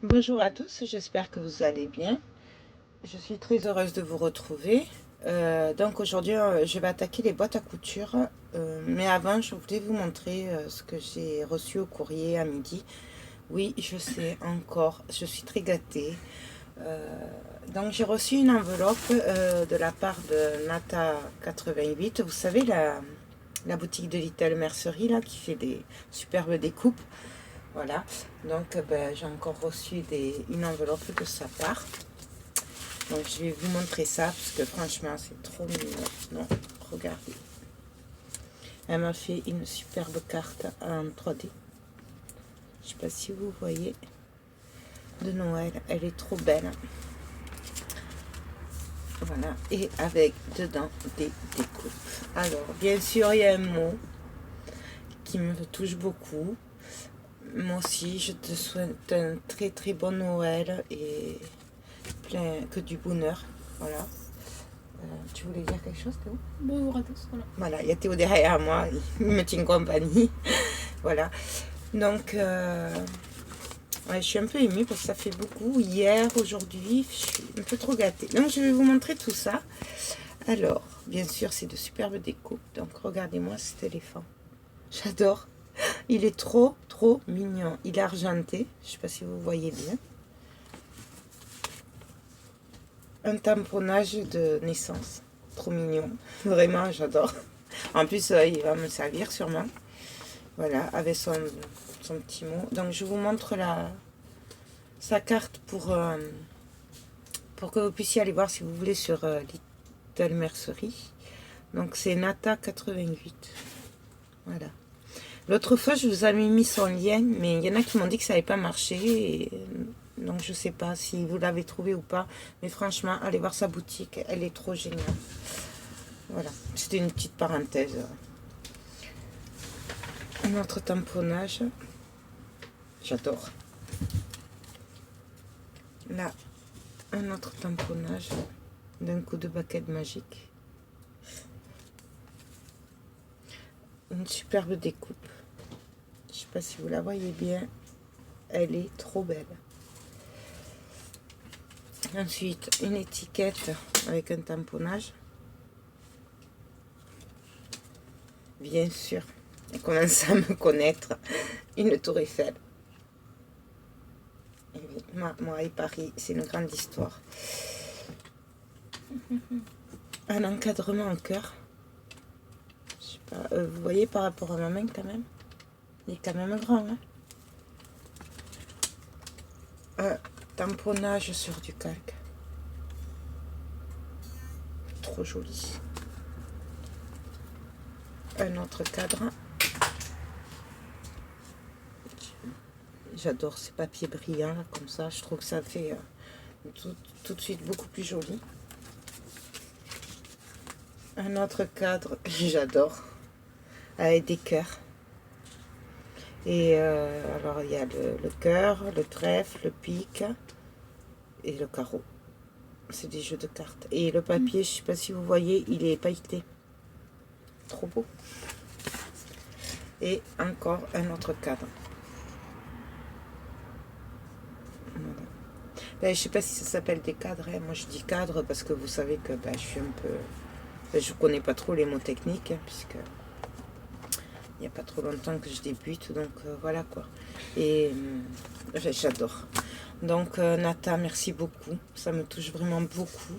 Bonjour à tous, j'espère que vous allez bien. Je suis très heureuse de vous retrouver. Donc aujourd'hui, je vais attaquer les boîtes à couture. Mais avant, je voulais vous montrer ce que j'ai reçu au courrier à midi. Oui, je sais encore, je suis très gâtée. Donc j'ai reçu une enveloppe de la part de Nata88. Vous savez, la boutique de Little Mercerie là, qui fait des superbes découpes. Voilà, donc j'ai encore reçu une enveloppe de sa part. Donc je vais vous montrer ça parce que franchement c'est trop mignon. Non, regardez. Elle m'a fait une superbe carte en 3D. Je sais pas si vous voyez, de Noël. Elle est trop belle. Voilà, et avec dedans des découpes. Alors bien sûr il y a un mot qui me touche beaucoup. Moi aussi, je te souhaite un très très bon Noël et plein que du bonheur. Voilà. Tu voulais dire quelque chose, Théo? Bonjour à tous, voilà. Voilà, il y a Théo derrière moi, il me tient compagnie. Voilà. Donc, ouais, je suis un peu émue parce que ça fait beaucoup. Hier, aujourd'hui, je suis un peu trop gâtée. Donc, je vais vous montrer tout ça. Alors, bien sûr, c'est de superbes découpes. Donc, regardez-moi cet éléphant. J'adore. Il est trop, trop mignon. Il est argenté. Je ne sais pas si vous voyez bien. Un tamponnage de naissance. Trop mignon. Vraiment, j'adore. En plus, il va me servir sûrement. Voilà, avec son petit mot. Donc, je vous montre sa carte pour que vous puissiez aller voir si vous voulez sur Little Mercerie. Donc, c'est Nata88. Voilà. L'autre fois, je vous avais mis son lien, mais il y en a qui m'ont dit que ça n'avait pas marché. Et, donc, je ne sais pas si vous l'avez trouvé ou pas. Mais franchement, allez voir sa boutique. Elle est trop géniale. Voilà. C'était une petite parenthèse. Un autre tamponnage. J'adore. Là, un autre tamponnage d'un coup de baguette magique. Une superbe découpe. Je sais pas si vous la voyez bien. Elle est trop belle. Ensuite, une étiquette avec un tamponnage. Bien sûr, elle commence à me connaître. Une tour Eiffel. Et oui, moi et Paris, c'est une grande histoire. Un encadrement en cœur. Je sais pas, vous voyez par rapport à ma main quand même. Il est quand même grand. Hein, un tamponnage sur du calque. Trop joli. Un autre cadre. J'adore ces papiers brillants là, comme ça. Je trouve que ça fait tout de suite beaucoup plus joli. Un autre cadre, j'adore, avec des cœurs. Et alors il y a le cœur, le trèfle, le pic et le carreau. C'est des jeux de cartes. Et le papier, je ne sais pas si vous voyez, il est pailleté. Trop beau. Et encore un autre cadre. Voilà. Ben, je ne sais pas si ça s'appelle des cadres. Hein. Moi, je dis cadre parce que vous savez que ben, je suis un peu... Ben, je ne connais pas trop les mots techniques, hein, puisque il n'y a pas trop longtemps que je débute. Donc, voilà quoi. Et j'adore. Donc, Nata, merci beaucoup. Ça me touche vraiment beaucoup.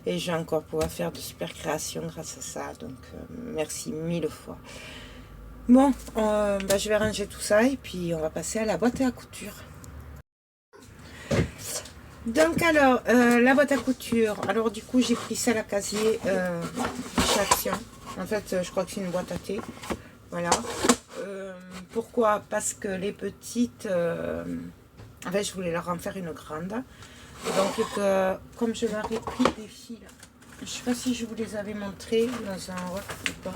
Et je vais encore pouvoir faire de super créations grâce à ça. Donc, merci mille fois. Bon, bah, je vais ranger tout ça et puis on va passer à la boîte à couture. Donc alors, la boîte à couture. Alors du coup, j'ai pris celle à casier chez Action. En fait, je crois que c'est une boîte à thé. Voilà. Pourquoi? Parce que les petites... en fait, je voulais leur en faire une grande. Donc, comme je leur ai pris des fils... Je sais pas si je vous les avais montrés dans un haul ou pas.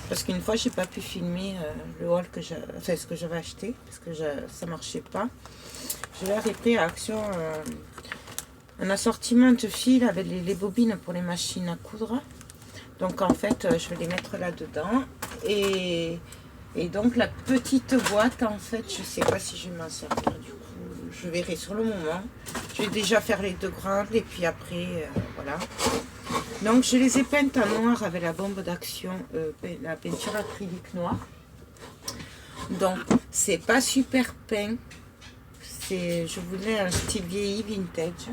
Parce qu'une fois, j'ai pas pu filmer le haul que enfin, ce que j'avais acheté. Parce que ça marchait pas. Je leur ai pris à Action un assortiment de fils avec les bobines pour les machines à coudre. Donc, en fait, je vais les mettre là-dedans. Et donc, la petite boîte, en fait, je sais pas si je vais m'en servir du coup. je verrai sur le moment. Je vais déjà faire les 2 grandes et puis après, voilà. Donc je les ai peintes en noir avec la bombe d'action, la peinture acrylique noire. Donc c'est pas super peint. Je voulais un style vieilli vintage.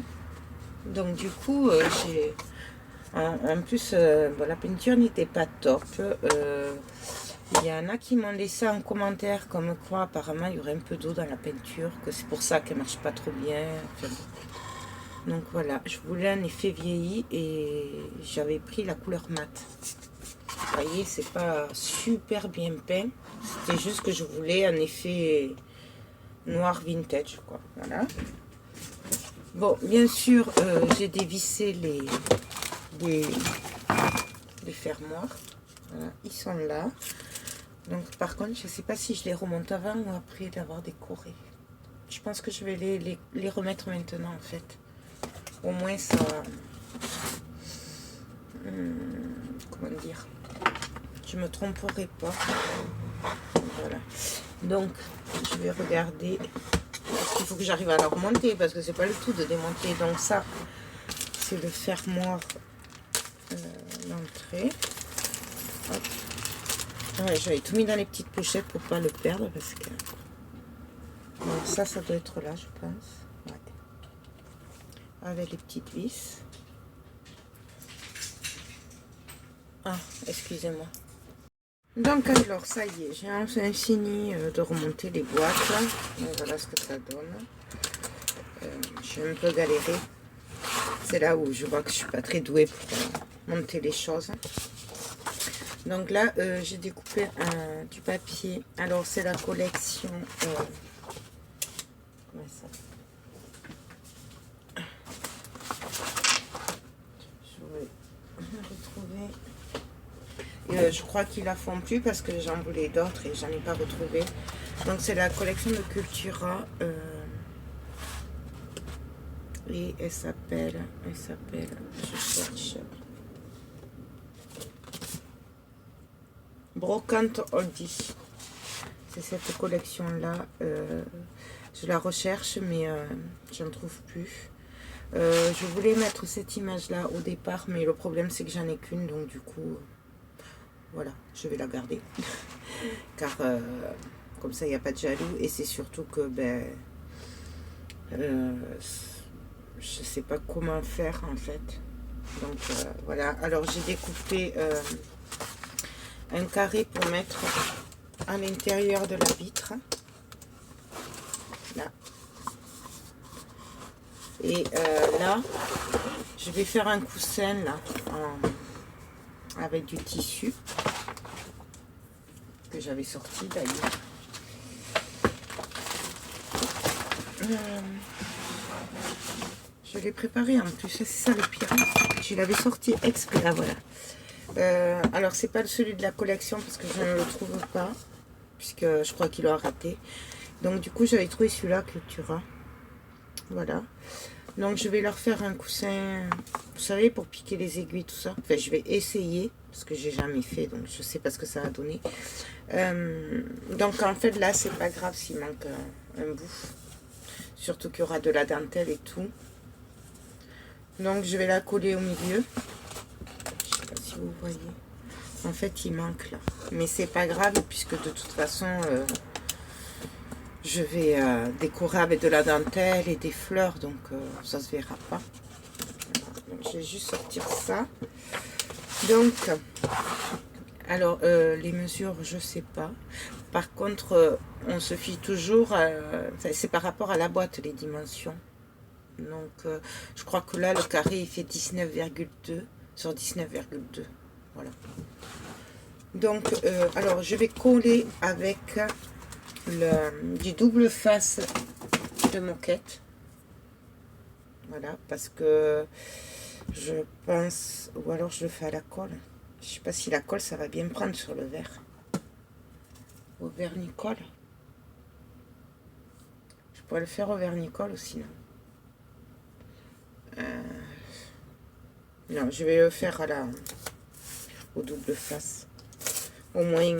Donc du coup, j'ai... En plus, bon, la peinture n'était pas top. Il y en a qui m'ont laissé un commentaire comme quoi apparemment il y aurait un peu d'eau dans la peinture, que c'est pour ça qu'elle marche pas trop bien. Enfin, donc voilà, je voulais un effet vieilli et j'avais pris la couleur mat. Vous voyez, c'est pas super bien peint. C'était juste que je voulais un effet noir vintage, quoi. Voilà. Bon, bien sûr, j'ai dévissé les fermoirs. Voilà, ils sont là. Donc par contre, je ne sais pas si je les remonte avant ou après d'avoir décoré. Je pense que je vais les remettre maintenant en fait. Au moins ça... comment dire? Je me tromperai pas. Voilà. Donc, je vais regarder. Parce qu'il faut que j'arrive à la remonter parce que c'est pas le tout de démonter. Donc ça, c'est le fermoir l'entrée. Ouais, j'avais tout mis dans les petites pochettes pour pas le perdre parce que... Donc ça doit être là, je pense. Ouais. Avec les petites vis. Ah, excusez-moi. Donc alors, ça y est, j'ai enfin fini de remonter les boîtes. Donc, voilà ce que ça donne. J'ai un peu galéré. C'est là où je vois que je suis pas très douée pour monter les choses. Donc là, j'ai découpé du papier. Alors, c'est la collection... comment ça? Je vais retrouver. Je crois qu'ils la font plus parce que j'en voulais d'autres et j'en ai pas retrouvé. Donc, c'est la collection de Cultura. Et elle s'appelle, je cherche... Brocante Oldie. C'est cette collection-là. Je la recherche, mais je ne trouve plus. Je voulais mettre cette image-là au départ, mais le problème, c'est que j'en ai qu'une. Donc, du coup, voilà, je vais la garder. Car, comme ça, il n'y a pas de jaloux. Et c'est surtout que, ben... je sais pas comment faire, en fait. Donc, voilà. Alors, j'ai découpé... un carré pour mettre à l'intérieur de la vitre. Là. Et là, je vais faire un coussin là, avec du tissu que j'avais sorti d'ailleurs. Je l'ai préparé en plus, c'est ça le pire. Je l'avais sorti exprès, là, voilà. Alors c'est pas celui de la collection parce que je ne le trouve pas, puisque je crois qu'il a raté. Donc du coup j'avais trouvé celui-là, Cultura. Voilà. Donc je vais leur faire un coussin, vous savez, pour piquer les aiguilles, tout ça. Enfin, je vais essayer, parce que j'ai jamais fait, donc je sais pas ce que ça va donner. Donc en fait là, c'est pas grave s'il manque un bout. Surtout qu'il y aura de la dentelle et tout. Donc je vais la coller au milieu. Je sais pas si vous voyez. En fait, il manque là. Mais c'est pas grave, puisque de toute façon... je vais décorer avec de la dentelle et des fleurs, donc ça se verra pas. Voilà. Donc, je vais juste sortir ça. Donc, alors les mesures, je sais pas. Par contre, on se fie toujours, c'est par rapport à la boîte, les dimensions. Donc, je crois que là, le carré, il fait 19,2 sur 19,2. Voilà. Donc, alors, je vais coller avec... du double face de moquette. Voilà, parce que je pense, ou alors je le fais à la colle. Je sais pas si la colle ça va bien prendre sur le verre. Au vernicole. Je pourrais le faire au vernicole aussi, non. Non, je vais le faire à la au double face. Au moins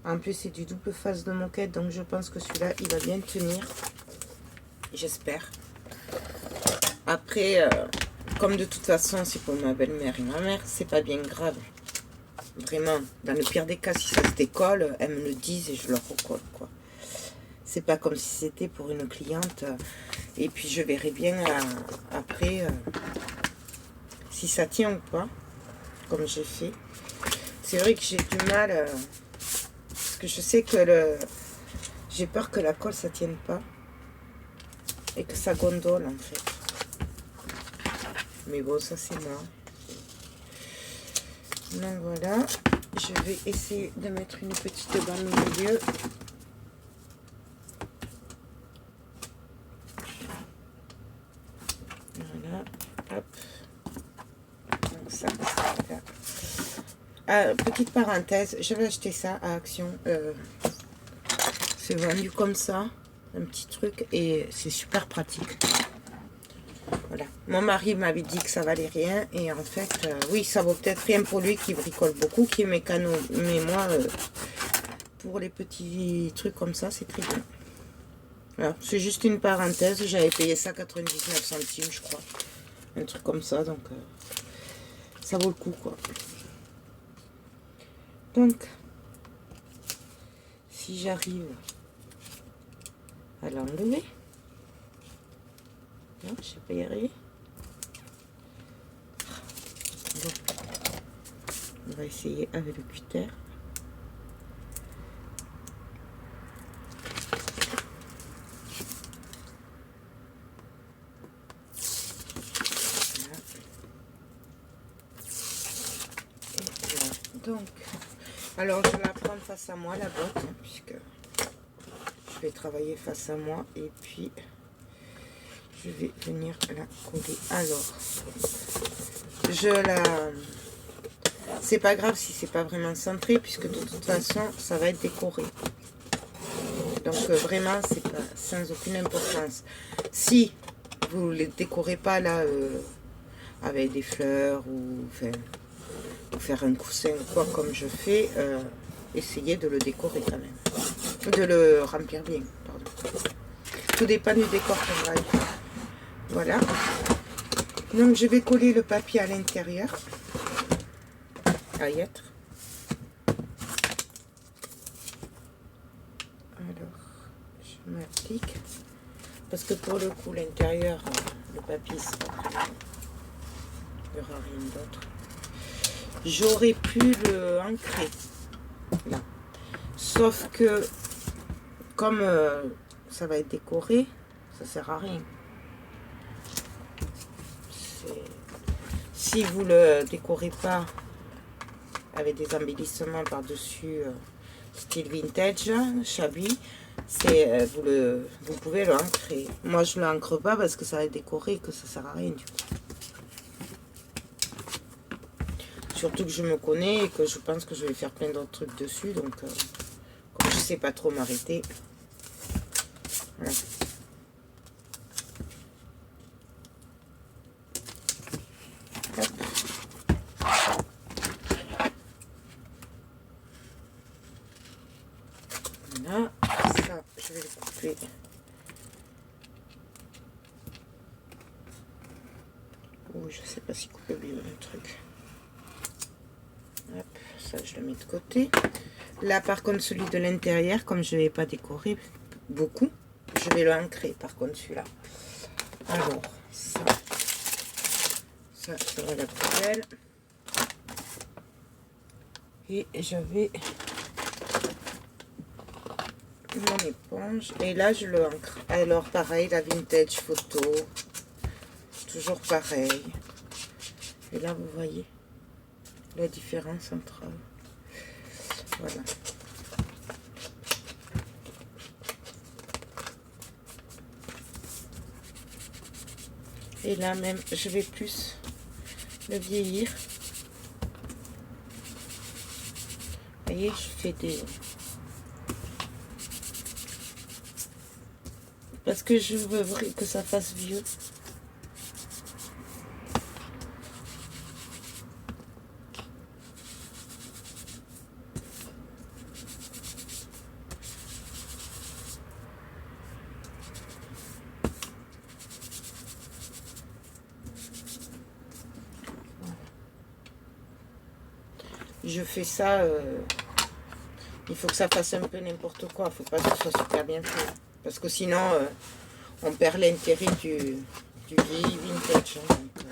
En plus, c'est du double face de moquette, donc je pense que celui-là, il va bien tenir. J'espère. Après, comme de toute façon, c'est pour ma belle-mère et ma mère, c'est pas bien grave. Vraiment, dans le pire des cas, si ça se décolle, elles me le disent et je leur recolle, quoi. C'est pas comme si c'était pour une cliente. Et puis, je verrai bien après si ça tient ou pas, comme j'ai fait. C'est vrai que j'ai du mal, parce que je sais que j'ai peur que la colle, ça tienne pas. Et que ça gondole, en fait. Mais bon, ça, c'est moi. Donc, voilà. Je vais essayer de mettre une petite bande au milieu. Voilà. Hop. Donc, ça, voilà. Ah, petite parenthèse, j'avais acheté ça à Action. C'est vendu comme ça, un petit truc, et c'est super pratique. Voilà. Mon mari m'avait dit que ça valait rien, et en fait, oui, ça vaut peut-être rien pour lui qui bricole beaucoup, qui est mécano, mais moi, pour les petits trucs comme ça, c'est très bien. Voilà, c'est juste une parenthèse, j'avais payé ça 99 centimes, je crois. Un truc comme ça, donc ça vaut le coup, quoi. Donc, si j'arrive à l'enlever, non, je sais pas y arriver. Bon, on va essayer avec le cutter. Donc, alors je vais la prendre face à moi, la botte, hein, puisque je vais travailler face à moi. Et puis, je vais venir la coller. Alors, c'est pas grave si c'est pas vraiment centré, puisque de toute façon, ça va être décoré. Donc, vraiment, c'est pas sans aucune importance. Si vous ne les décorez pas là, avec des fleurs ou... Enfin, faire un coussin ou quoi comme je fais, essayez de le décorer quand même, de le remplir bien, pardon. Tout dépend du décor qu'on va y faire. Voilà, donc je vais coller le papier à l'intérieur, à y être. Alors je m'applique parce que pour le coup l'intérieur, le papier sera vraiment, il n'y aura rien d'autre. J'aurais pu le ancrer là, sauf que comme ça va être décoré, ça sert à rien. Si vous le décorez pas avec des embellissements par dessus, style vintage, shabby, vous pouvez le ancrer. Moi je l'ancre pas parce que ça va être décoré et que ça sert à rien du coup. Surtout que je me connais et que je pense que je vais faire plein d'autres trucs dessus, donc comme je sais pas trop m'arrêter. Voilà. Hop. Voilà, ça je vais le couper. Oh, je sais pas si couper bien le truc. Hop, ça je le mets de côté. Là par contre celui de l'intérieur, comme je ne vais pas décorer beaucoup, je vais le ancrer par contre celui-là. Alors ça sera la poubelle. Et j'avais mon éponge et là je le ancre. Alors pareil, la vintage photo, toujours pareil. Et là vous voyez la différence entre, voilà. Et là même je vais plus le vieillir. Vous voyez, je fais des... Parce que je veux que ça fasse vieux. je fais ça, il faut que ça fasse un peu n'importe quoi. Il ne faut pas que ce soit super bien fait. Parce que sinon, on perd l'intérêt du vieil vintage. Hein, donc,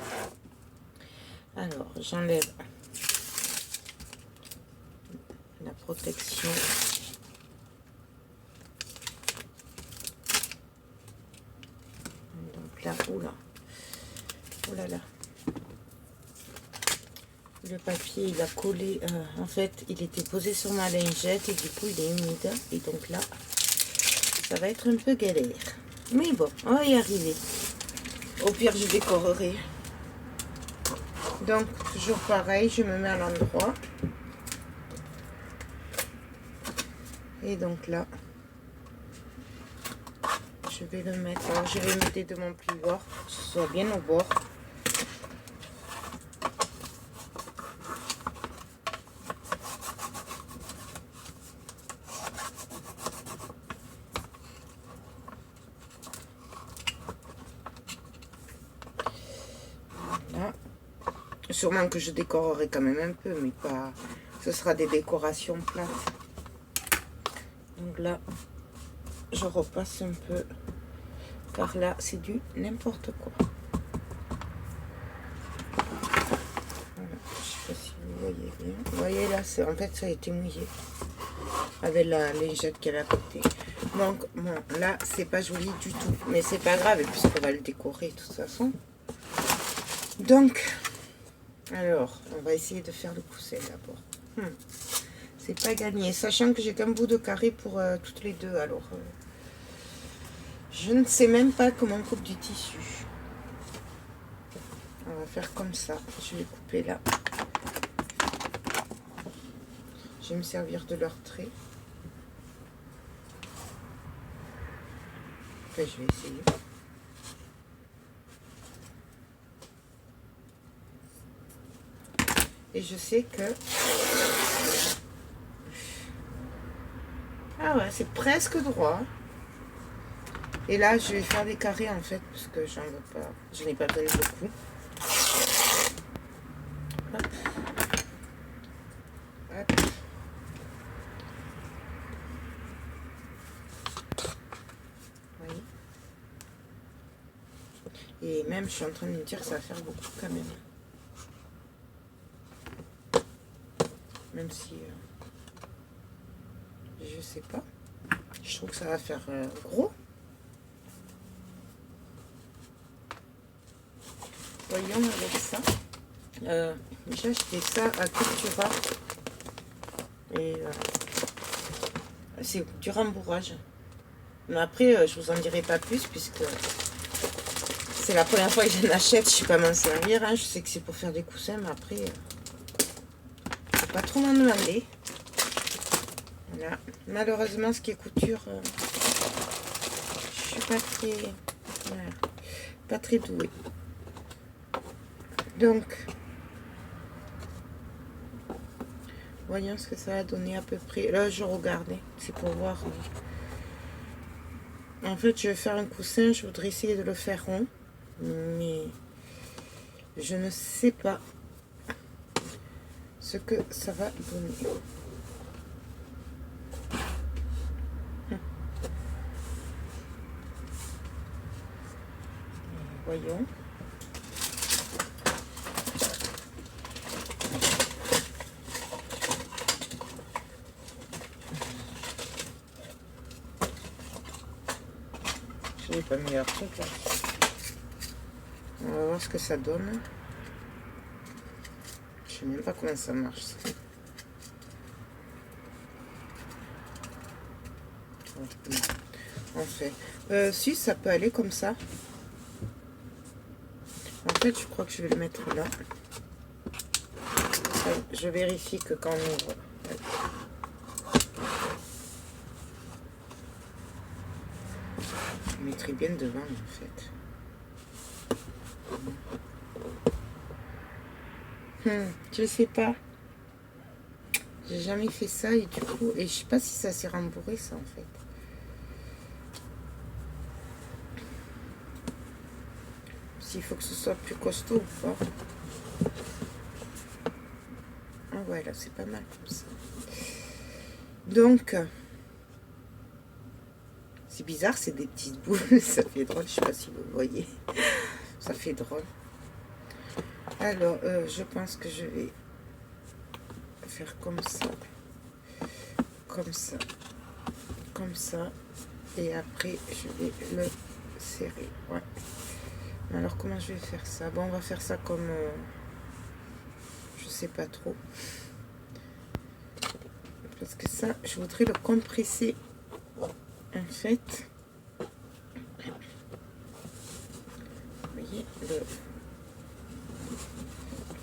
alors, j'enlève la protection. Donc là, oula. Oh là là. Le papier, il a collé. En fait, il était posé sur ma lingette et du coup, il est humide. Et donc là, ça va être un peu galère. Mais bon, on va y arriver. Au pire, je décorerai. Donc, toujours pareil, je me mets à l'endroit. Et donc là, je vais le mettre. Alors, je vais mettre de mon plieur pour que ce soit bien au bord. Voilà. Sûrement que je décorerai quand même un peu, mais pas. Ce sera des décorations plates. Donc là, je repasse un peu. Car là, c'est du n'importe quoi. Voilà. Je sais pas si vous voyez bien. Vous voyez là, en fait, ça a été mouillé. Avec la lingette qu'elle a à côté. Donc, bon, là, c'est pas joli du tout. Mais c'est pas grave, puisqu'on va le décorer de toute façon. Donc, alors, on va essayer de faire le coussin d'abord. C'est pas gagné. Sachant que j'ai qu'un bout de carré pour toutes les deux. Alors, je ne sais même pas comment on coupe du tissu. On va faire comme ça. Je vais couper là. Je vais me servir de leur trait. Enfin, je vais essayer. Et je sais que... Ah ouais, c'est presque droit. Et là, je vais faire des carrés en fait, parce que j'en veux pas. Je n'ai pas donné beaucoup. Hop. Hop. Oui. Et même, je suis en train de me dire que ça va faire beaucoup quand même. Même si... je sais pas. Je trouve que ça va faire gros. Voyons avec ça. J'ai acheté ça à Cultura. Et c'est du rembourrage. Mais après, je vous en dirai pas plus puisque c'est la première fois que je l'achète. Je sais pas m'en servir. Hein. Je sais que c'est pour faire des coussins, mais après, faut pas trop m'en demander. Voilà. Malheureusement, ce qui est couture, je suis pas très, voilà, pas très douée. Donc, voyons ce que ça va donner à peu près. Là, je regardais, c'est pour voir. En fait, je vais faire un coussin, je voudrais essayer de le faire rond, mais je ne sais pas ce que ça va donner. Voyons. Je n'ai pas mis leur truc là. On va voir ce que ça donne. Je sais même pas comment ça marche. En fait, si ça peut aller comme ça. En fait, je crois que je vais le mettre là. Je vérifie que quand on ouvre. Je mettrai bien devant en fait. Je sais pas. J'ai jamais fait ça et du coup, et je sais pas si ça s'est rembourré ça en fait. S'il faut que ce soit plus costaud ou pas. ouais, là, c'est pas mal comme ça. Donc, c'est bizarre, c'est des petites boules. Ça fait drôle, je sais pas si vous voyez. Ça fait drôle. Alors, je pense que je vais faire comme ça. Comme ça. Comme ça. Et après, je vais le serrer. Ouais. Alors, comment je vais faire ça? Bon, on va faire ça comme... je sais pas trop. Parce que ça, je voudrais le compresser. En fait, vous voyez, le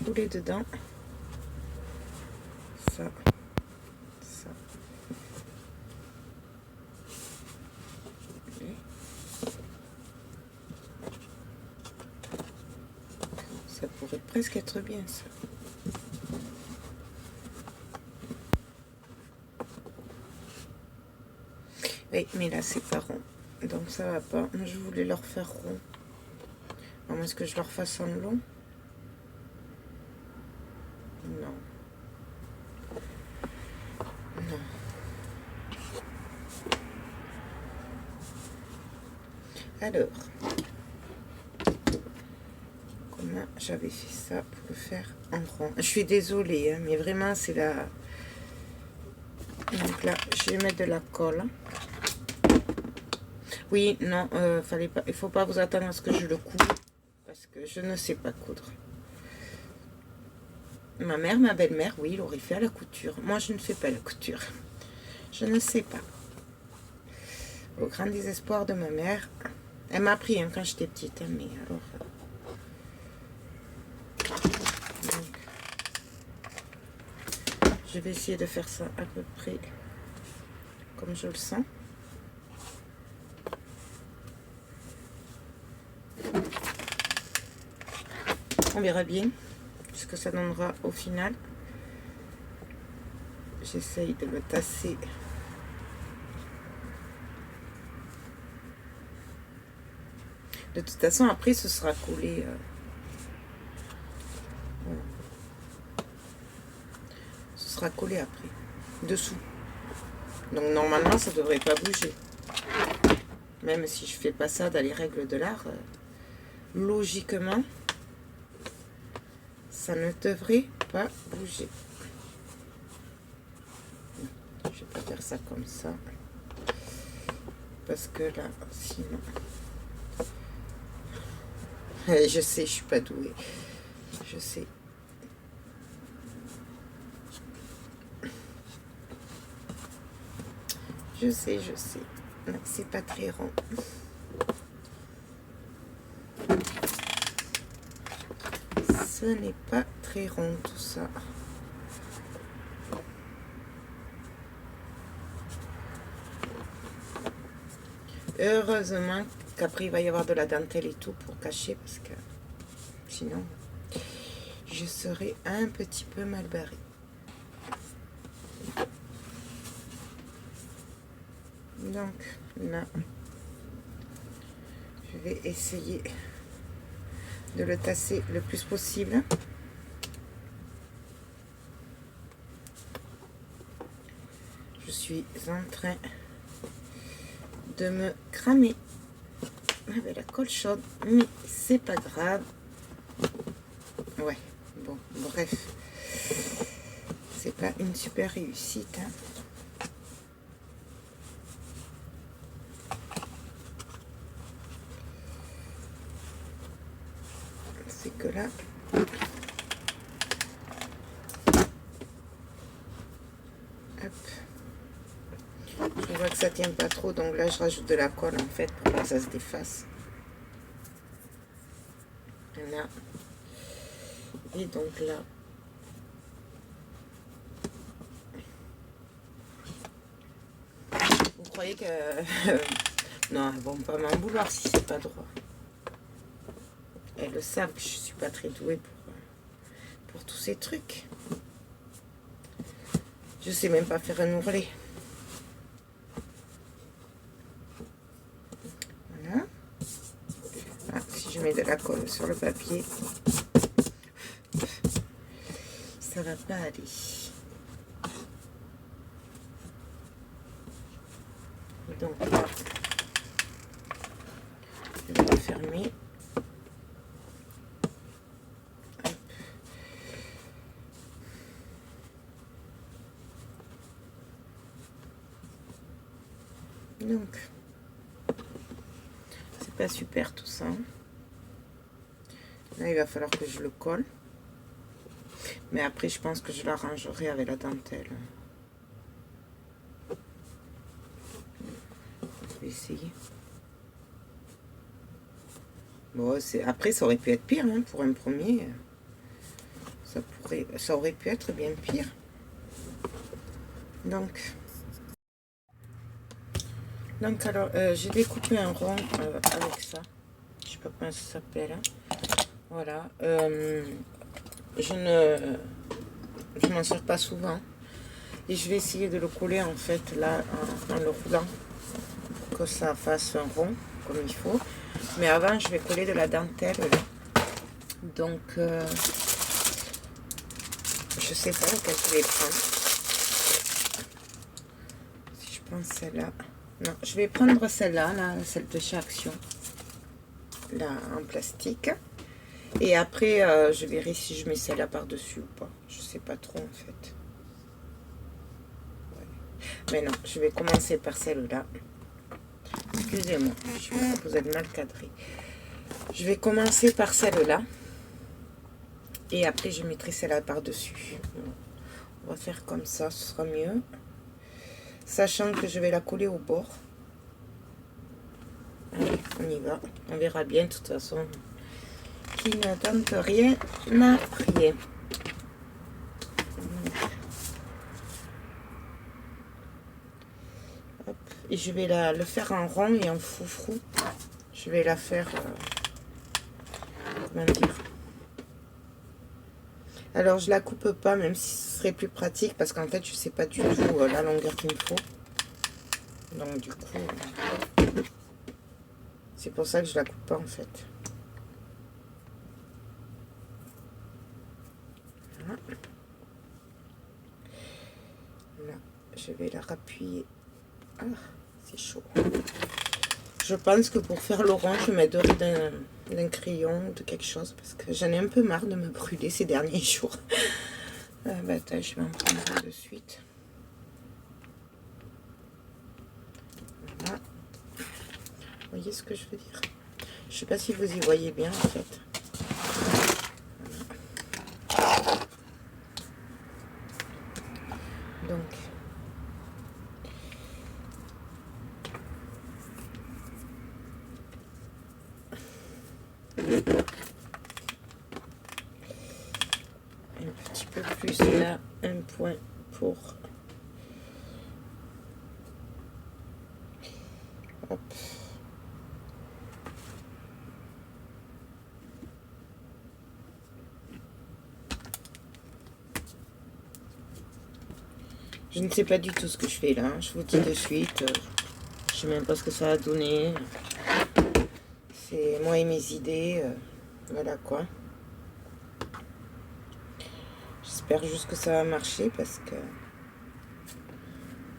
rouler dedans. Ça. Ça. Et ça pourrait presque être bien, ça. Oui, mais là, c'est pas rond. Donc, ça va pas. Moi, je voulais leur faire rond. À moins que je leur fasse en long. Non. Non. Alors, comment j'avais fait ça pour le faire en rond? Je suis désolée, hein, mais vraiment, c'est la... Donc là, je vais mettre de la colle. Oui, non, fallait pas, il faut pas vous attendre à ce que je le coupe, parce que je ne sais pas coudre. Ma mère, ma belle-mère, oui, il aurait fait à la couture. Moi, je ne fais pas la couture. Je ne sais pas. Au grand désespoir de ma mère. Elle m'a appris hein, quand j'étais petite, hein, mais alors... donc, je vais essayer de faire ça à peu près comme je le sens. On verra bien ce que ça donnera au final. J'essaye de le tasser. De toute façon, après, ce sera collé. Voilà. Ce sera collé après, dessous. Donc, normalement, ça ne devrait pas bouger. Même si je fais pas ça dans les règles de l'art, logiquement, ça ne devrait pas bouger. Je vais pas faire ça comme ça. Parce que là, sinon... Je sais, je suis pas douée. Je sais. Je sais, je sais. C'est pas très rond. Ce n'est pas très rond tout ça. Heureusement qu'après il va y avoir de la dentelle et tout pour cacher parce que sinon je serais un petit peu mal barrée. Donc là, je vais essayer de le tasser le plus possible. Je suis en train de me cramer avec la colle chaude, mais c'est pas grave. Ouais, bon, bref, c'est pas une super réussite, hein. C'est que là, hop, je vois que ça tient pas trop, donc là je rajoute de la colle en fait pour que ça se défasse. Là. Et donc là, vous croyez que non, elles vont pas m'en vouloir si c'est pas droit. Elles le savent que je suis pas très douée pour tous ces trucs. Je sais même pas faire un ourlet. Voilà. Ah, si je mets de la colle sur le papier, ça ça va pas aller. Donc là, je vais refermer. Donc, c'est pas super tout ça. Là, il va falloir que je le colle. Mais après, je pense que je l'arrangerai avec la dentelle. Je vais essayer. Bon, après, ça aurait pu être pire, hein, pour un premier. Ça aurait pu être bien pire. Donc alors, j'ai découpé un rond avec ça. Je sais pas comment ça s'appelle. Hein. Voilà. Je m'en sers pas souvent. Et je vais essayer de le coller en fait là en le roulant pour que ça fasse un rond comme il faut. Mais avant, je vais coller de la dentelle là. Donc, je sais pas laquelle je vais prendre. Si je prends celle-là. Non, je vais prendre celle-là, là, celle de chez Action. Là, en plastique. Et après, je verrai si je mets celle-là par-dessus ou pas. Je sais pas trop, en fait. Ouais. Mais non, je vais commencer par celle-là. Excusez-moi, vous êtes mal cadré. Je vais commencer par celle-là. Et après, je mettrai celle-là par-dessus. On va faire comme ça, ce sera mieux. Sachant que je vais la coller au bord. Allez, on y va. On verra bien, de toute façon. Qui ne tente rien n'a rien. Hop. Et je vais le faire en rond et en froufrou. Je vais la faire... comment dire? Alors, je la coupe pas, même si ce serait plus pratique, parce qu'en fait, je sais pas du tout la longueur qu'il me faut. Donc, du coup, c'est pour ça que je la coupe pas, en fait. Voilà. Là, je vais la rappuyer. Ah, c'est chaud. Je pense que pour faire le rond, je m'aiderai d'un crayon, de quelque chose, parce que j'en ai un peu marre de me brûler ces derniers jours. Bah, attends, je vais en prendre un de suite. Voilà. Vous voyez ce que je veux dire? Je sais pas si vous y voyez bien, en fait. Voilà. Donc... un petit peu plus là, un point pour... Hop. Je ne sais pas du tout ce que je fais là, hein. Je vous dis de suite. Je sais même pas ce que ça a donné. C'est moi et mes idées. Voilà quoi. J'espère juste que ça va marcher parce que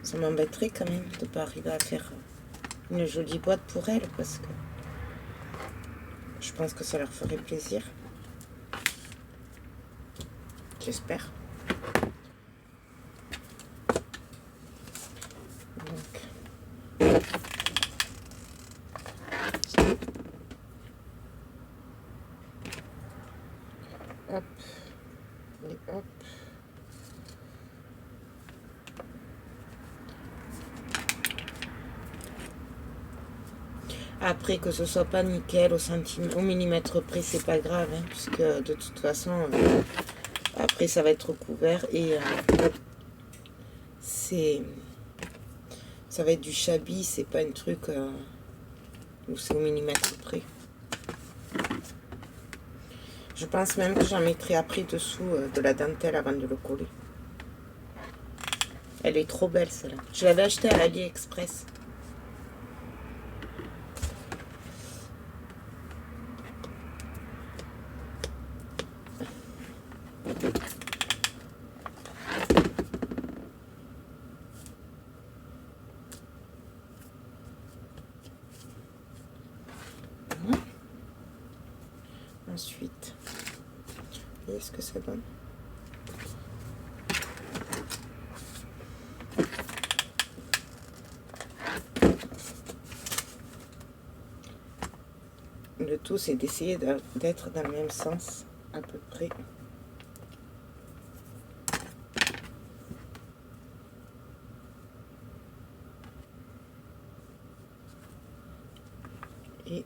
ça m'embêterait quand même de ne pas arriver à faire une jolie boîte pour elle parce que je pense que ça leur ferait plaisir. J'espère. Hop. Et hop. Après, que ce soit pas nickel au millimètre près, c'est pas grave, hein, puisque de toute façon, après ça va être recouvert et ça va être du chablis, c'est pas un truc où c'est au millimètre près. Je pense même que j'en mettrai après dessous de la dentelle avant de le coller. Elle est trop belle celle-là. Je l'avais achetée à AliExpress. ensuite. Vous voyez ce que ça donne? Le tout, c'est d'essayer d'être dans le même sens, à peu près. Et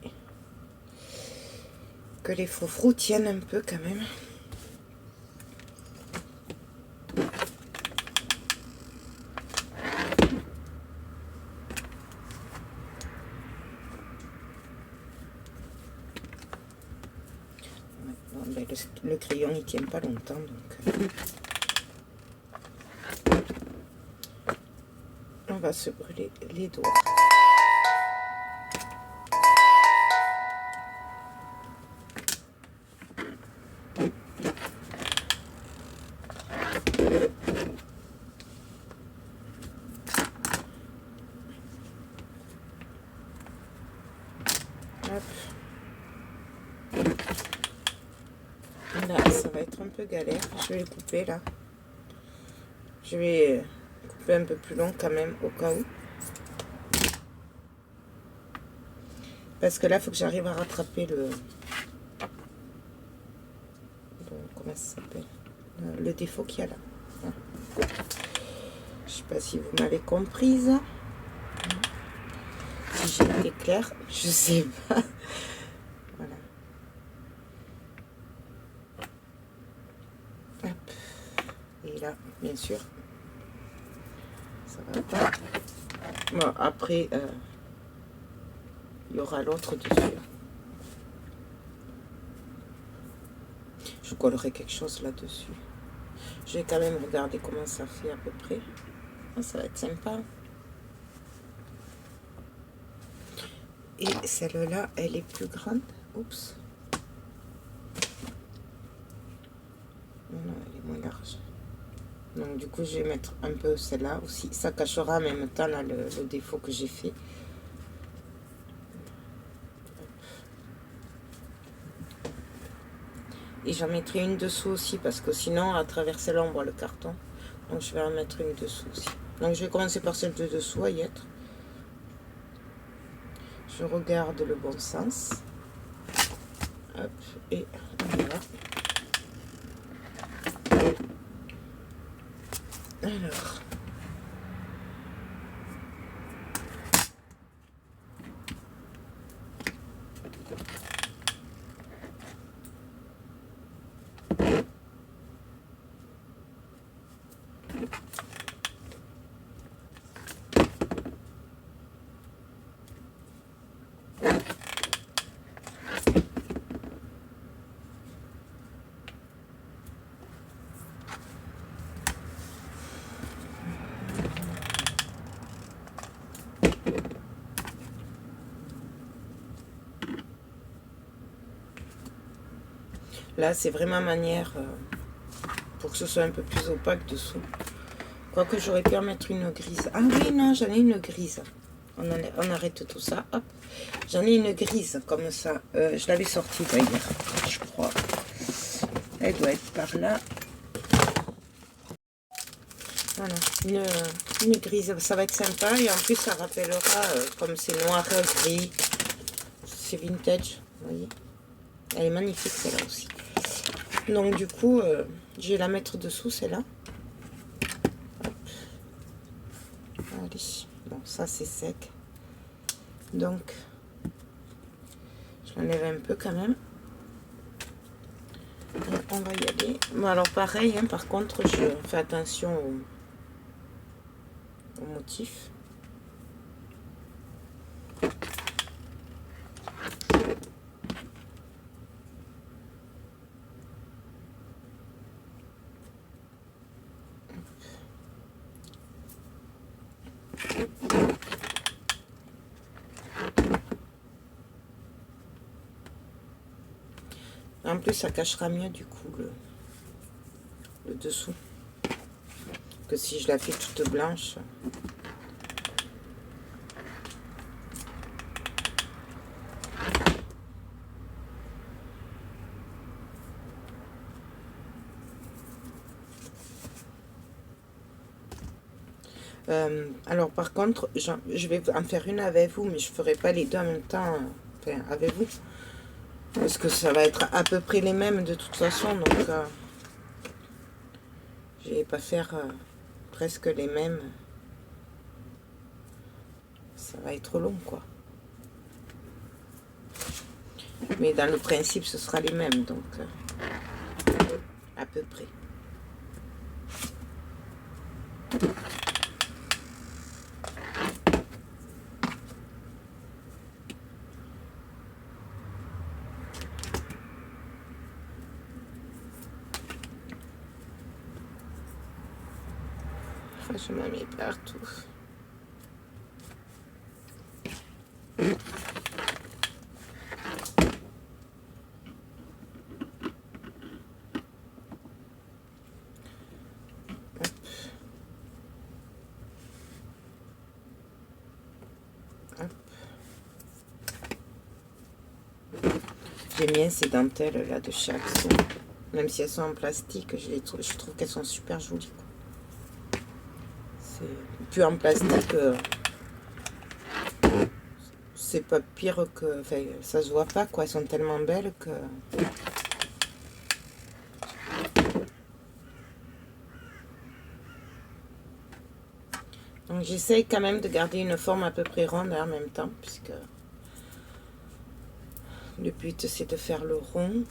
que les froufrous tiennent un peu quand même. Bon, ben, le crayon il tient pas longtemps, donc on va se brûler les doigts. Là, ça va être un peu galère. Je vais le couper là. Je vais couper un peu plus long quand même au cas où. Parce que là, il faut que j'arrive à rattraper le comment ça s'appelle? Le défaut qu'il y a là. Voilà. Je sais pas si vous m'avez comprise. Si j'ai été claire, je sais pas. Voilà. Hop. Et là, bien sûr, ça va pas. Bon, après, il y aura l'autre dessus. Je collerai quelque chose là-dessus. Je vais quand même regarder comment ça fait à peu près. Ah, ça va être sympa. Et celle-là, elle est plus grande. Oups. Non, elle est moins large. Donc du coup, je vais mettre un peu celle-là aussi. Ça cachera en même temps là, le défaut que j'ai fait. Et j'en mettrai une dessous aussi parce que sinon, à travers celle-là, on voit le carton. Donc je vais en mettre une dessous aussi. Donc je vais commencer par celle de dessous à y être. Je regarde le bon sens. Hop, et voilà. Alors. Là, c'est vraiment manière pour que ce soit un peu plus opaque dessous. Quoique j'aurais pu en mettre une grise. Ah oui, non, j'en ai une grise. On arrête tout ça. Hop. J'en ai une grise comme ça. Je l'avais sortie d'ailleurs, je crois. Elle doit être par là. Voilà, une grise. Ça va être sympa. Et en plus, ça rappellera, comme c'est noir, gris. C'est vintage, vous voyez. Elle est magnifique, celle-là aussi. Donc, du coup, je vais la mettre dessous, celle-là. Allez. Bon, ça, c'est sec. Donc, je l'enlève un peu quand même. Et on va y aller. Bon, alors, pareil, hein, par contre, je fais attention au motif. En plus, ça cachera mieux du coup le dessous que si je la fais toute blanche. Alors par contre, je vais en faire une avec vous, mais je ne ferai pas les deux en même temps, enfin, avec vous. Parce que ça va être à peu près les mêmes de toute façon, donc je vais pas faire presque les mêmes. Ça va être long, quoi. Mais dans le principe, ce sera les mêmes, donc à peu près. Je m'en mets partout. J'aime bien ces dentelles là de chaque son. Même si elles sont en plastique, je trouve qu'elles sont super jolies. Puis en plastique, c'est pas pire que... Enfin, ça se voit pas, quoi. Elles sont tellement belles que... Donc j'essaye quand même de garder une forme à peu près ronde en même temps, puisque le but c'est de faire le rond.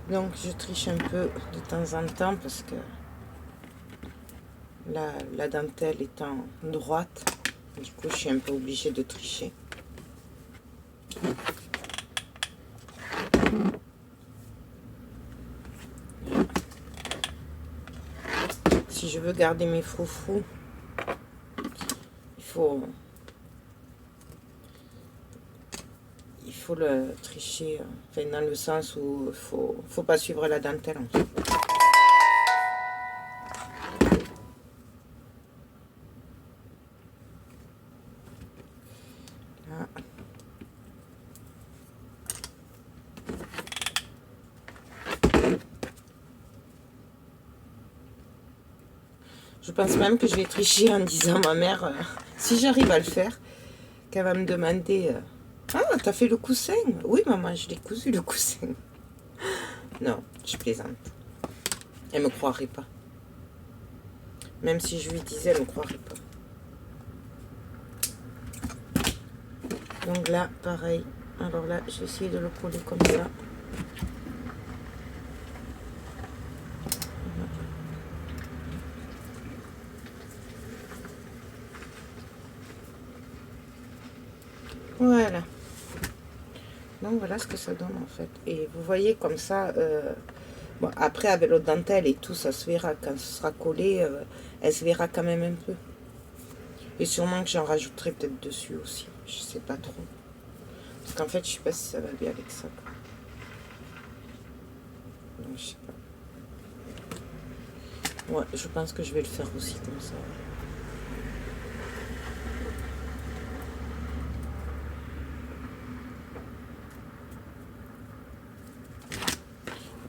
Donc je triche un peu de temps en temps parce que la dentelle étant droite, du coup je suis un peu obligée de tricher. Si je veux garder mes froufrous, il faut le tricher, enfin, dans le sens où faut pas suivre la dentelle en fait. Là. Je pense même que je vais tricher en disant à ma mère, si j'arrive à le faire, qu'elle va me demander ah, t'as fait le coussin? Oui, maman, je l'ai cousu le coussin. Non, je plaisante. Elle me croirait pas. Même si je lui disais, elle me croirait pas. Donc là, pareil. Alors là, je vais essayer de le coller comme ça. Voilà. Donc voilà ce que ça donne en fait. Et vous voyez comme ça, bon, après avec l'autre dentelle et tout, ça se verra. Quand ce sera collé, elle se verra quand même un peu. Et sûrement que j'en rajouterai peut-être dessus aussi. Je sais pas trop. Parce qu'en fait, je sais pas si ça va bien avec ça. Donc, je sais pas. Ouais, je pense que je vais le faire aussi comme ça.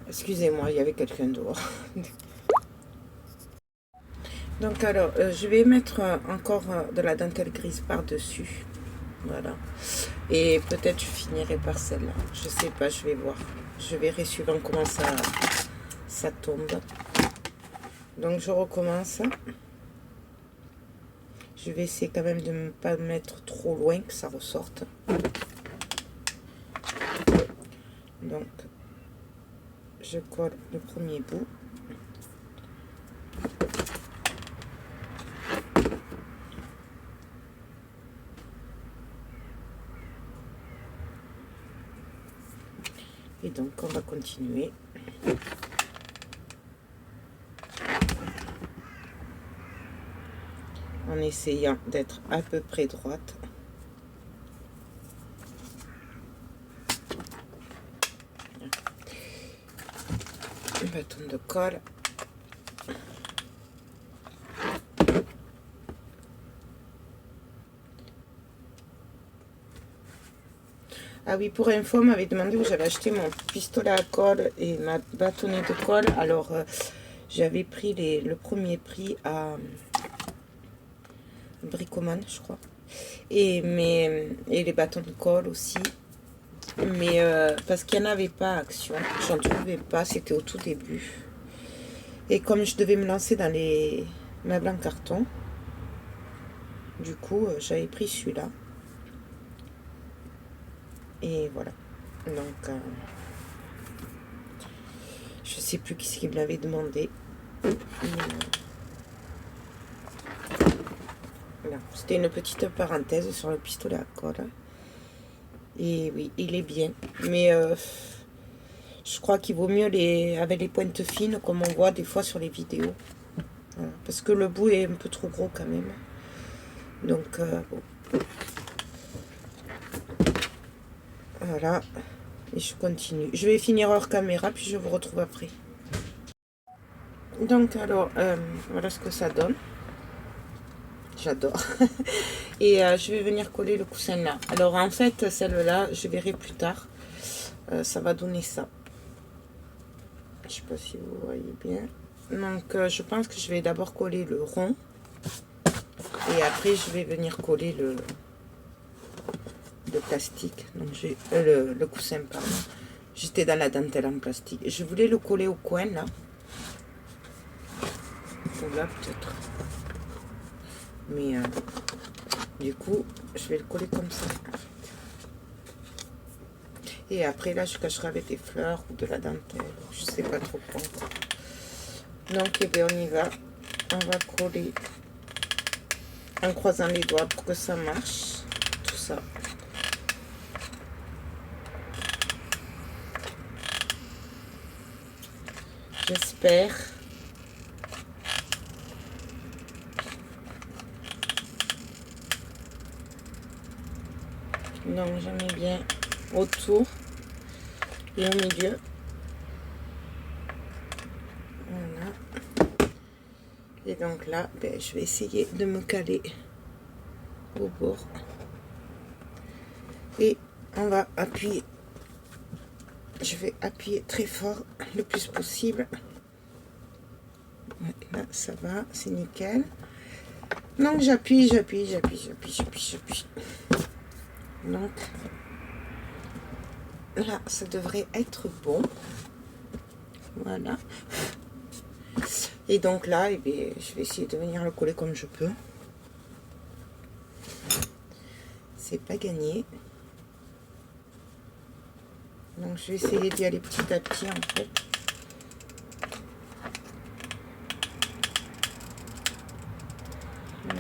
Excusez-moi, il y avait quelqu'un dehors. Donc alors, je vais mettre encore de la dentelle grise par-dessus. Voilà. Et peut-être je finirai par celle-là. Je sais pas, je vais voir. Je verrai suivant comment ça tombe. Donc je recommence. Je vais essayer quand même de ne pas mettre trop loin, que ça ressorte. Donc, je colle le premier bout. Et donc, on va continuer. en essayant d'être à peu près droite. Un bâton de colle. Ah oui, pour info, on m'avait demandé où j'avais acheté mon pistolet à colle et ma bâtonnette de colle. Alors, j'avais pris le premier prix à Bricoman, je crois. Et les bâtons de colle aussi. Mais parce qu'il n'y en avait pas à Action, j'en trouvais pas, c'était au tout début. Et comme je devais me lancer dans les meubles en carton, du coup j'avais pris celui-là. Et voilà. Donc je sais plus qui c'est qui me l'avait demandé. C'était une petite parenthèse sur le pistolet à colle. Et oui, il est bien. Mais je crois qu'il vaut mieux avec les pointes fines, comme on voit des fois sur les vidéos. Voilà. Parce que le bout est un peu trop gros quand même. Donc, bon. Voilà. Et je continue. Je vais finir hors caméra, puis je vous retrouve après. Donc, alors, voilà ce que ça donne. J'adore. Et je vais venir coller le coussin là. Alors, en fait, celle-là, je verrai plus tard. Ça va donner ça. Je sais pas si vous voyez bien. Donc, je pense que je vais d'abord coller le rond. Et après, je vais venir coller le plastique. Donc, j'ai le coussin, pardon. J'étais dans la dentelle en plastique. Je voulais le coller au coin, là. Ou là, peut-être. Mais, du coup, je vais le coller comme ça, en fait. Et après, là, je cacherai avec des fleurs ou de la dentelle. Je sais pas trop quoi. Donc, eh bien, on y va. On va coller en croisant les doigts pour que ça marche. Tout ça. J'espère. Donc, je mets bien autour et au milieu. Voilà. Et donc là, ben, je vais essayer de me caler au bord. Et on va appuyer. Je vais appuyer très fort le plus possible. Ouais, là, ça va, c'est nickel. Donc j'appuie. Donc là, ça devrait être bon. Voilà. Et donc là, eh bien, je vais essayer de venir le coller comme je peux. C'est pas gagné. Donc je vais essayer d'y aller petit à petit en fait.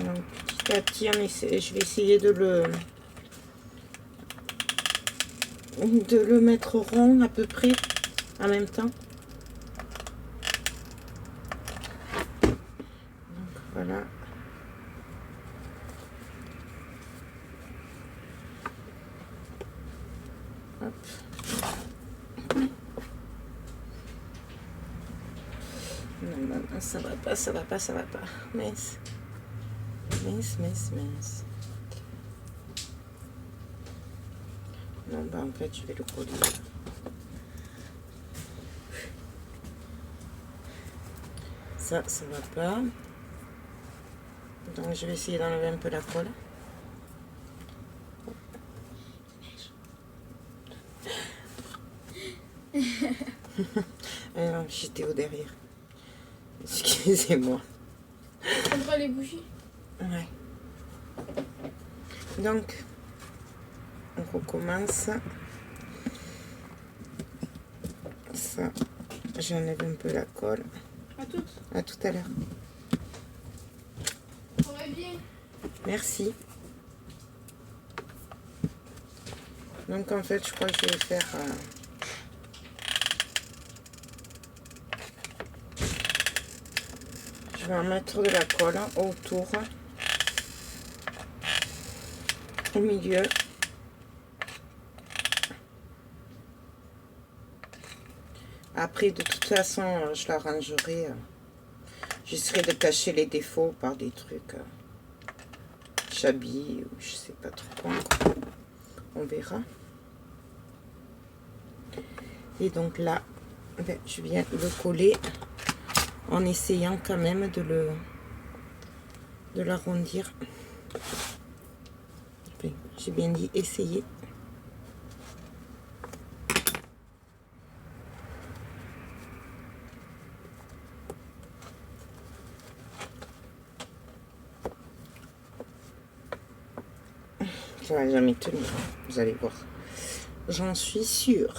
Donc petit à petit, je vais essayer de le mettre rond à peu près en même temps. Donc voilà. Hop. Non, ça va pas. Mince. Non, bah en fait, je vais le coller. Ça va pas. Donc, je vais essayer d'enlever un peu la colle. J'étais au derrière. Excusez-moi. On prend les bougies. Ouais. Donc, on recommence. Ça, j'enlève un peu la colle. À toutes. À tout à l'heure. Ça va bien. Merci. Donc, en fait, je crois que je vais faire... je vais en mettre de la colle autour. au milieu. Après, de toute façon, je l'arrangerai. J'essaierai de cacher les défauts par des trucs chablis ou je sais pas trop quoi. On verra. Et donc là, ben, je viens le coller en essayant quand même de l'arrondir. J'ai bien dit essayer. Ça va jamais tenir, vous allez voir. J'en suis sûre.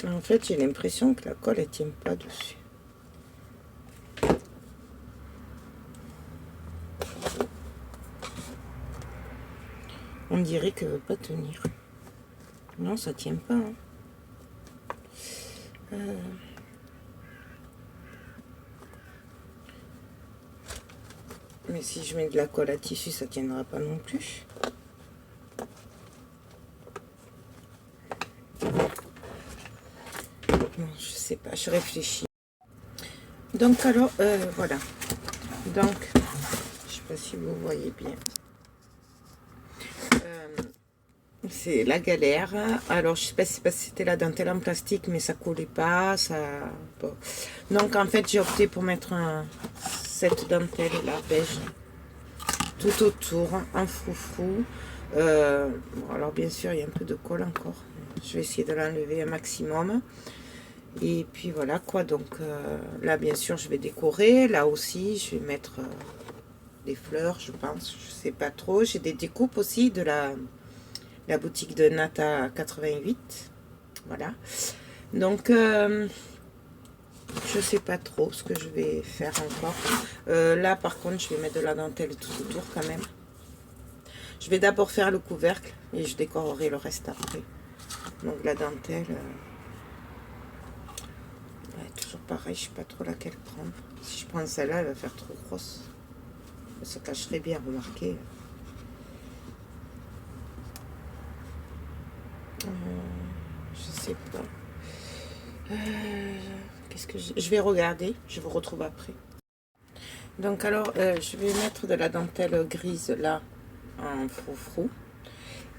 En fait, j'ai l'impression que la colle ne tient pas dessus. On dirait qu'elle ne veut pas tenir. Non, ça tient pas. Hein. Mais si je mets de la colle à tissu, ça tiendra pas non plus. Non, je sais pas, je réfléchis. Donc alors, voilà. Donc, je sais pas si vous voyez bien. C'est la galère. Alors, je sais pas si c'était la dentelle en plastique, mais ça collait pas. Bon. Donc, en fait, j'ai opté pour mettre cette dentelle là, beige, tout autour, en froufrou. Bon, alors, bien sûr, il y a un peu de colle encore. Je vais essayer de l'enlever un maximum. Et puis voilà quoi. Donc, là, bien sûr, je vais décorer. Là aussi, je vais mettre des fleurs, je pense. Je sais pas trop. J'ai des découpes aussi de la boutique de Nata 88. Voilà. Donc, je sais pas trop ce que je vais faire encore. Là, par contre, je vais mettre de la dentelle tout autour quand même. Je vais d'abord faire le couvercle et je décorerai le reste après. Donc, la dentelle, ouais, toujours pareil, je sais pas trop laquelle prendre. Si je prends celle-là, elle va faire trop grosse. Elle se cacherait bien, remarquez. Je sais pas. Qu'est-ce que je vais regarder, je vous retrouve après. Donc alors, je vais mettre de la dentelle grise là, en froufrou.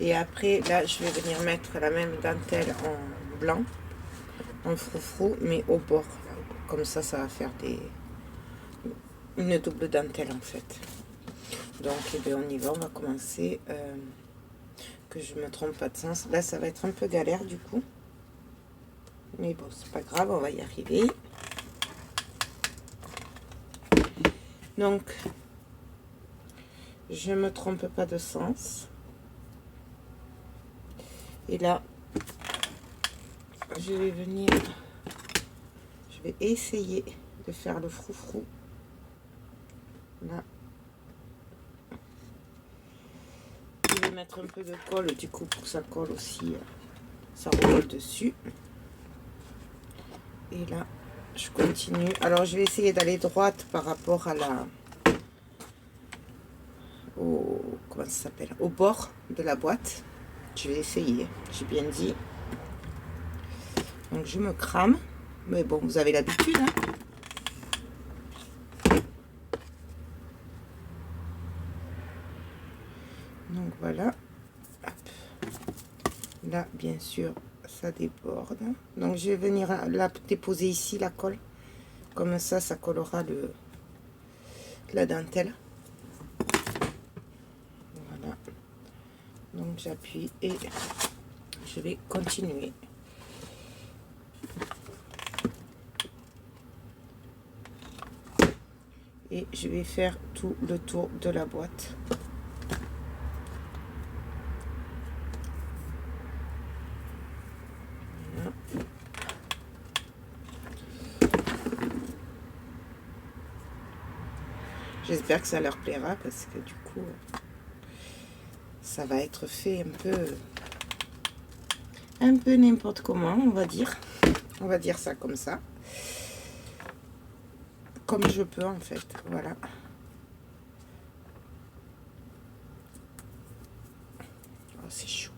Et après, là, je vais venir mettre la même dentelle en blanc, en froufrou, mais au bord. Comme ça va faire une double dentelle en fait. Donc, eh bien, on y va, on va commencer. Que je me trompe pas de sens. Là, ça va être un peu galère du coup. Mais bon, c'est pas grave, on va y arriver. Donc, je me trompe pas de sens. Et là, je vais venir, je vais essayer de faire le froufrou. Là. Je vais mettre un peu de colle du coup pour que ça colle aussi. Ça roule dessus. Et là, je continue. Alors, je vais essayer d'aller droite par rapport à comment ça s'appelle, au bord de la boîte. Je vais essayer, j'ai bien dit. Donc, je me crame. Mais bon, vous avez l'habitude, hein. Donc, voilà. Hop. Là, bien sûr, ça déborde. Donc, je vais venir la déposer ici, la colle. Comme ça, ça collera la dentelle. Voilà. Donc, j'appuie et je vais continuer. Et je vais faire tout le tour de la boîte. Voilà. J'espère que ça leur plaira parce que du coup, ça va être fait un peu n'importe comment, on va dire. On va dire ça comme ça. comme je peux en fait, voilà. Oh, c'est chaud.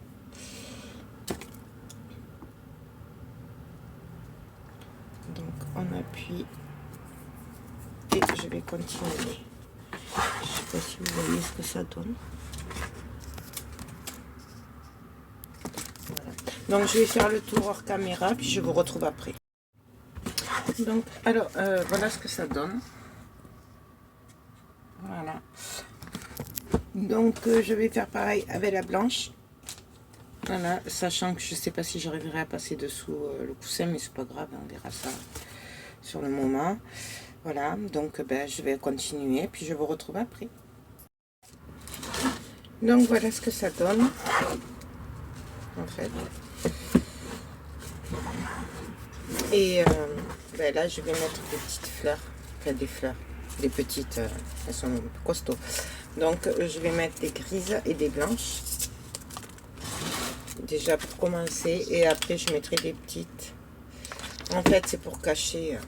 Donc on appuie et je vais continuer. Je sais pas si vous voyez ce que ça donne. Voilà. Donc je vais faire le tour hors caméra puis je vous retrouve après. Donc alors voilà ce que ça donne. Voilà. Donc je vais faire pareil avec la blanche. Voilà, sachant que je sais pas si j'arriverai à passer dessous le coussin, mais c'est pas grave, on verra ça sur le moment. Voilà, donc ben, je vais continuer, puis je vous retrouve après. Donc voilà ce que ça donne, en fait. Et ben, là, je vais mettre des petites fleurs, enfin des fleurs, des petites, elles sont costauds. Donc je vais mettre des grises et des blanches. Déjà pour commencer, et après je mettrai des petites. En fait c'est pour cacher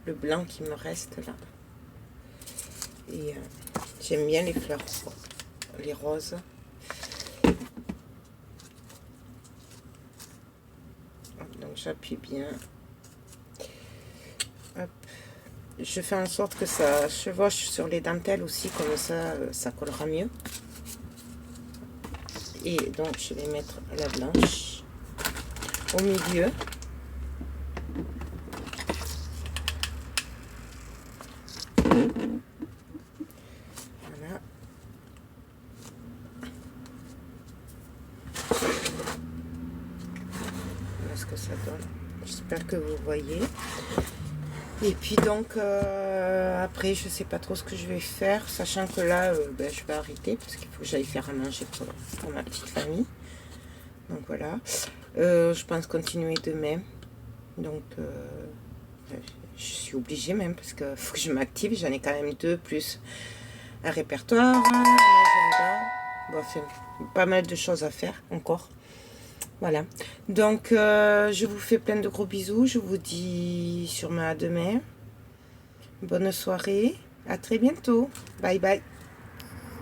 le blanc qui me reste là. Et j'aime bien les fleurs, les roses. Donc j'appuie bien. Hop. Je fais en sorte que ça chevauche sur les dentelles aussi, comme ça, ça collera mieux. Et donc, je vais mettre la blanche au milieu. Voilà. Voilà ce que ça donne. J'espère que vous voyez. Et puis donc après je sais pas trop ce que je vais faire, sachant que là ben, je vais arrêter parce qu'il faut que j'aille faire à manger pour ma petite famille. Donc voilà, je pense continuer demain. Donc je suis obligée même parce qu'il faut que je m'active. J'en ai quand même 2 plus un répertoire, un agenda. Bon, c'est pas mal de choses à faire encore. Voilà, donc je vous fais plein de gros bisous, je vous dis sûrement à demain, bonne soirée, à très bientôt, bye bye.